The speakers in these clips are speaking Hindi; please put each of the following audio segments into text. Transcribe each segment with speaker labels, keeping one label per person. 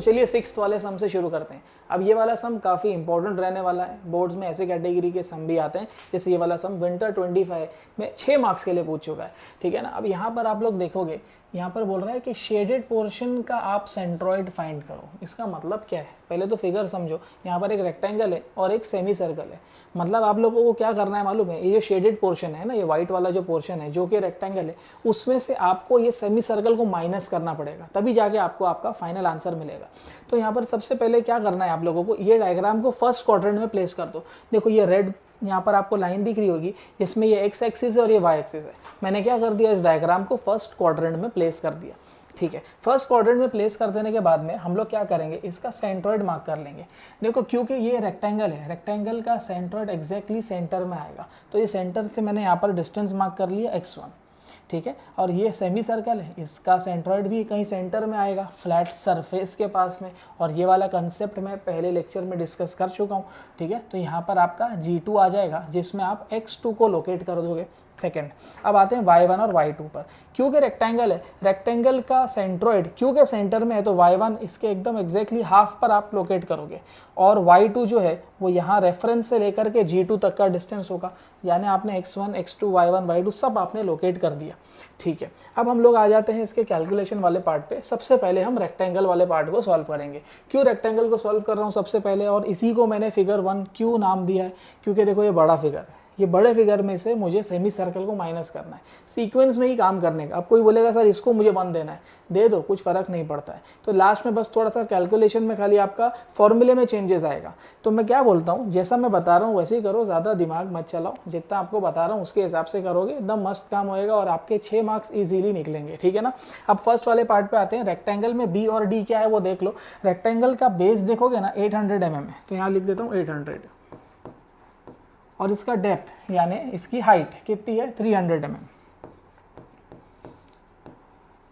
Speaker 1: चलिए 6th वाले सम से शुरू करते हैं। अब ये वाला सम काफ़ी इंपॉर्टेंट रहने वाला है, बोर्ड्स में ऐसे कैटेगरी के सम भी आते हैं, जैसे ये वाला सम विंटर 25 में 6 मार्क्स के लिए पूछ चुका है, ठीक है ना। अब यहाँ पर आप लोग देखोगे, यहाँ पर बोल रहा है कि शेडेड पोर्शन का आप सेंट्रॉइड फाइंड करो। इसका मतलब क्या है, पहले तो फिगर समझो। यहाँ पर एक रेक्टेंगल है और एक सेमी सर्कल है, मतलब आप लोगों को क्या करना है मालूम है, ये जो शेडेड पोर्शन है ना, ये व्हाइट वाला जो पोर्शन है जो कि रेक्टेंगल है, उसमें से आपको ये सेमी सर्कल को माइनस करना पड़ेगा, तभी जाके आपको आपका फाइनल आंसर मिलेगा। तो यहाँ पर सबसे पहले क्या करना है आप लोगों को, ये डायग्राम को फर्स्ट क्वाड्रेंट में प्लेस कर दो। देखो ये रेड यहाँ पर आपको लाइन दिख रही होगी, जिसमें ये एक्स एक्सिस है और ये वाई एक्सिस है। मैंने क्या कर दिया, इस डायग्राम को फर्स्ट क्वाड्रेंट में प्लेस कर दिया, ठीक है। फर्स्ट क्वाड्रेंट में प्लेस कर देने के बाद में हम लोग क्या करेंगे, इसका सेंट्रॉइड मार्क कर लेंगे। देखो क्योंकि ये रेक्टेंगल है, रेक्टेंगल का सेंट्रॉइड एग्जैक्टली सेंटर में आएगा, तो ये सेंटर से मैंने यहाँ पर डिस्टेंस मार्क कर लिया x1, ठीक है। और ये सेमी सर्कल है, इसका सेंट्रॉइड भी कहीं सेंटर में आएगा, फ्लैट सरफेस के पास में। और ये वाला कंसेप्ट मैं पहले लेक्चर में डिस्कस कर चुका हूँ, ठीक है। तो यहाँ पर आपका G2 आ जाएगा, जिसमें आप x2 को लोकेट कर दोगे। सेकेंड, अब आते हैं y1 और y2 पर। क्योंकि रेक्टेंगल है, रेक्टेंगल का सेंट्रॉइड क्योंकि सेंटर में है, तो y1 इसके एकदम एग्जैक्टली हाफ पर आप लोकेट करोगे, और y2 जो है वो यहाँ रेफरेंस से लेकर के G2 तक का डिस्टेंस होगा, यानी आपने x1 x2 y1 y2 सब आपने लोकेट कर दिया, ठीक है। अब हम लोग आ जाते हैं इसके कैलकुलेशन वाले पार्ट पे। सबसे पहले हम रेक्टेंगल वाले पार्ट को सॉल्व करेंगे। क्यों रेक्टेंगल को सॉल्व कर रहा हूँ सबसे पहले, और इसी को मैंने फिगर 1 क्यों नाम दिया है, क्योंकि देखो ये बड़ा फिगर है, ये बड़े फिगर में से मुझे सेमी सर्कल को माइनस करना है, सीक्वेंस में ही काम करने का। अब कोई बोलेगा सर इसको मुझे 1 देना है, दे दो, कुछ फर्क नहीं पड़ता है। तो लास्ट में बस थोड़ा सा कैलकुलेशन में खाली आपका फॉर्मूले में चेंजेस आएगा। तो मैं क्या बोलता हूँ, जैसा मैं बता रहा हूँ वैसे ही करो, ज़्यादा दिमाग मत चलाओ, जितना आपको बता रहा हूँ उसके हिसाब से करोगे, एकदम मस्त काम होएगा और आपके 6 मार्क्स ईजिली निकलेंगे, ठीक है ना। अब फर्स्ट वाले पार्ट पे आते हैं। रेक्टेंगल में बी और डी क्या है वो देख लो। रेक्टेंगल का बेस देखोगे ना 800 mm है, तो यहाँ लिख देता हूँ 800, और इसका डेप्थ यानी इसकी हाइट कितनी है 300 mm,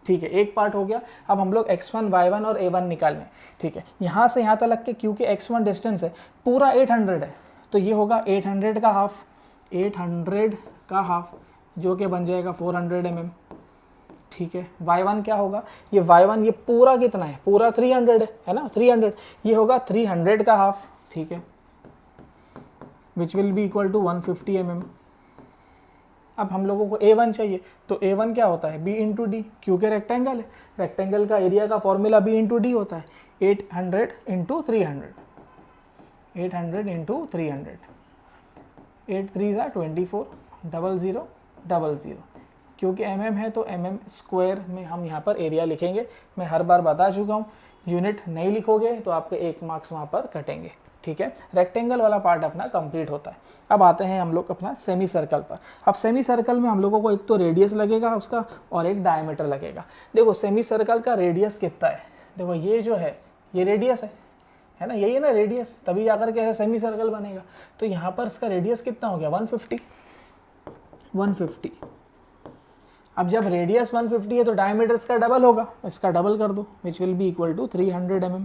Speaker 1: ठीक है। एक पार्ट हो गया। अब हम लोग x1 y1 और a1 निकालें, ठीक है। यहाँ से यहाँ तक के क्योंकि x1 डिस्टेंस है पूरा 800 है, तो ये होगा 800 का हाफ, 800 का हाफ जो कि बन जाएगा 400 mm, ठीक है। y1 क्या होगा, ये y1 ये पूरा कितना है, पूरा 300 है ना, 300, ये होगा 300 का हाफ, ठीक है, which will be equal to 150 mm। अब हम लोगों को a1 चाहिए, तो a1 क्या होता है b इंटू डी, क्योंकि रेक्टेंगल है, रेक्टेंगल का एरिया का फॉर्मूला b इंटू डी होता है, 800 इंटू 300, 800 इंटू 300, 8 3 24, 00 00, क्योंकि mm है तो mm स्क्वायर में हम यहाँ पर एरिया लिखेंगे। मैं हर बार बता चुका हूँ, यूनिट नहीं लिखोगे तो आपके 1 मार्क्स वहाँ पर कटेंगे, ठीक है। रेक्टेंगल वाला पार्ट अपना कंप्लीट होता है। अब आते हैं हम लोग अपना सेमी सर्कल पर। अब सेमी सर्कल में हम लोगों को एक तो रेडियस लगेगा उसका और एक डायमीटर लगेगा। देखो सेमी सर्कल का रेडियस कितना है, देखो ये जो है ये रेडियस है ना, यही है ना रेडियस, तभी जाकर के सेमी सर्कल बनेगा। तो यहाँ पर इसका रेडियस कितना हो गया 150। अब जब रेडियस 150 है तो डायमीटर इसका डबल होगा, इसका डबल कर दो, which will be equal to 300 mm,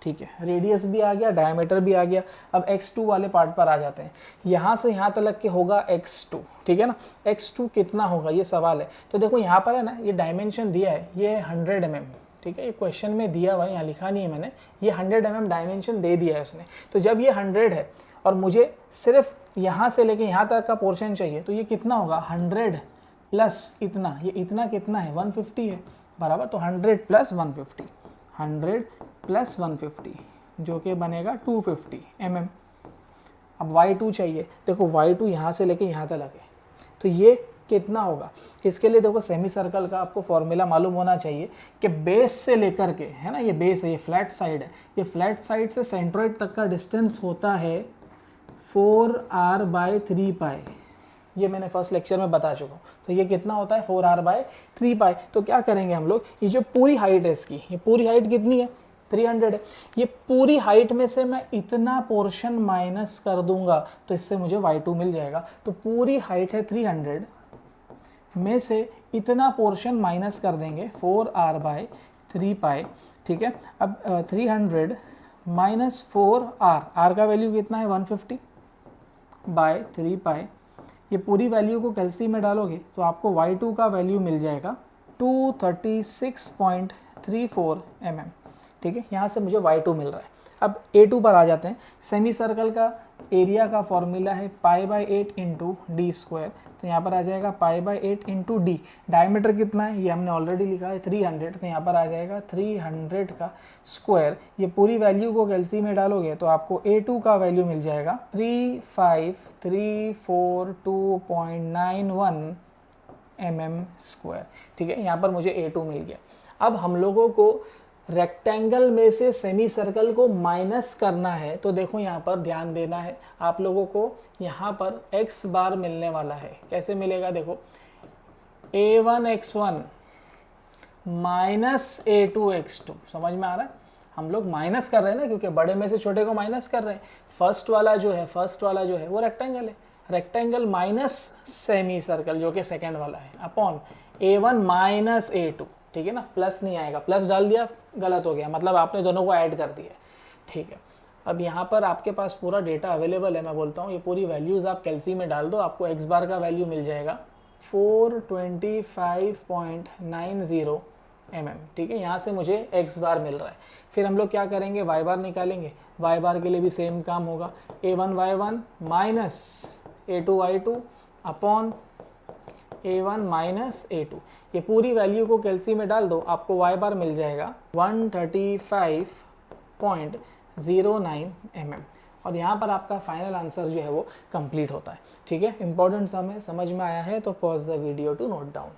Speaker 1: ठीक है। रेडियस भी आ गया, डायमीटर भी आ गया। अब x2 वाले पार्ट पर आ जाते हैं। यहाँ से यहाँ तक के होगा x2, ठीक है ना। x2 कितना होगा ये सवाल है। तो देखो यहाँ पर है ना, ये डायमेंशन दिया है, ये 100 mm, ठीक है। ये क्वेश्चन में दिया हुआ है, यहाँ लिखा नहीं है मैंने, ये 100 mm डायमेंशन दे दिया है उसने। तो जब ये 100 है और मुझे सिर्फ यहाँ से लेके यहाँ तक का पोर्शन चाहिए, तो ये कितना होगा 100 प्लस इतना, ये इतना कितना है 150 है बराबर। तो 100 प्लस 150, 100 प्लस 150 जो कि बनेगा 250 mm। अब y2 चाहिए, देखो y2 यहाँ से लेके यहाँ तक है, तो ये कितना होगा। इसके लिए देखो सेमी सर्कल का आपको फॉर्मूला मालूम होना चाहिए कि बेस से लेकर के, है ना, ये बेस है, ये फ्लैट साइड है, ये फ्लैट साइड से सेंट्रॉइड तक का डिस्टेंस होता है 4r/3π। ये मैंने फर्स्ट लेक्चर में बता चुका हूँ। तो ये कितना होता है 4r/3π। तो क्या करेंगे हम लोग, ये जो पूरी हाइट है इसकी, ये पूरी हाइट कितनी है 300 है, ये पूरी हाइट में से मैं इतना पोर्शन माइनस कर दूंगा तो इससे मुझे y2 मिल जाएगा। तो पूरी हाइट है 300 में से इतना पोर्शन माइनस कर देंगे 4r/3π, ठीक है। अब 300 माइनस 4r, r का वैल्यू कितना है 150/3π। ये पूरी वैल्यू को कैलसी में डालोगे तो आपको y2 का वैल्यू मिल जाएगा 236.34 mm। ठीक है, यहाँ से मुझे y2 मिल रहा है। अब A2 पर आ जाते हैं। सेमी सर्कल का एरिया का फॉर्मूला है π/8 इंटू डी स्क्वायर, तो यहाँ पर आ जाएगा π/8 इंटू डी। डायमीटर कितना है ये हमने ऑलरेडी लिखा है 300, तो यहाँ पर आ जाएगा 300 का स्क्वायर। ये पूरी वैल्यू को कैलसी में डालोगे तो आपको A2 का वैल्यू मिल जाएगा 35342.91 mm स्क्वायर। ठीक है, यहाँ पर मुझे A2 मिल गया। अब हम लोगों को रेक्टेंगल में से सेमी सर्कल को माइनस करना है, तो देखो यहाँ पर ध्यान देना है आप लोगों को, यहाँ पर x बार मिलने वाला है। कैसे मिलेगा देखो, a1x1 माइनस a2x2, समझ में आ रहा है? हम लोग माइनस कर रहे हैं ना, क्योंकि बड़े में से छोटे को माइनस कर रहे हैं। फर्स्ट वाला जो है वो रेक्टेंगल है, रेक्टेंगल माइनस सेमी सर्कल जो कि सेकेंड वाला है, अपॉन a1 माइनस a2। ठीक है ना, प्लस नहीं आएगा, प्लस डाल दिया गलत हो गया, मतलब आपने दोनों को ऐड कर दिया। ठीक है, अब यहाँ पर आपके पास पूरा डेटा अवेलेबल है। मैं बोलता हूँ ये पूरी वैल्यूज़ आप कैलसी में डाल दो, आपको x बार का वैल्यू मिल जाएगा 425.90 mm। ठीक है, यहाँ से मुझे x बार मिल रहा है। फिर हम लोग क्या करेंगे, y बार निकालेंगे। y बार के लिए भी सेम काम होगा, a1y1 minus a2y2 upon a1 minus a2। ये पूरी वैल्यू को कैलसी में डाल दो, आपको y बार मिल जाएगा 135.09 mm। और यहाँ पर आपका फाइनल आंसर जो है वो कंप्लीट होता है। ठीक है, इंपॉर्टेंट सम है, समझ में आया है तो pause the video to note down.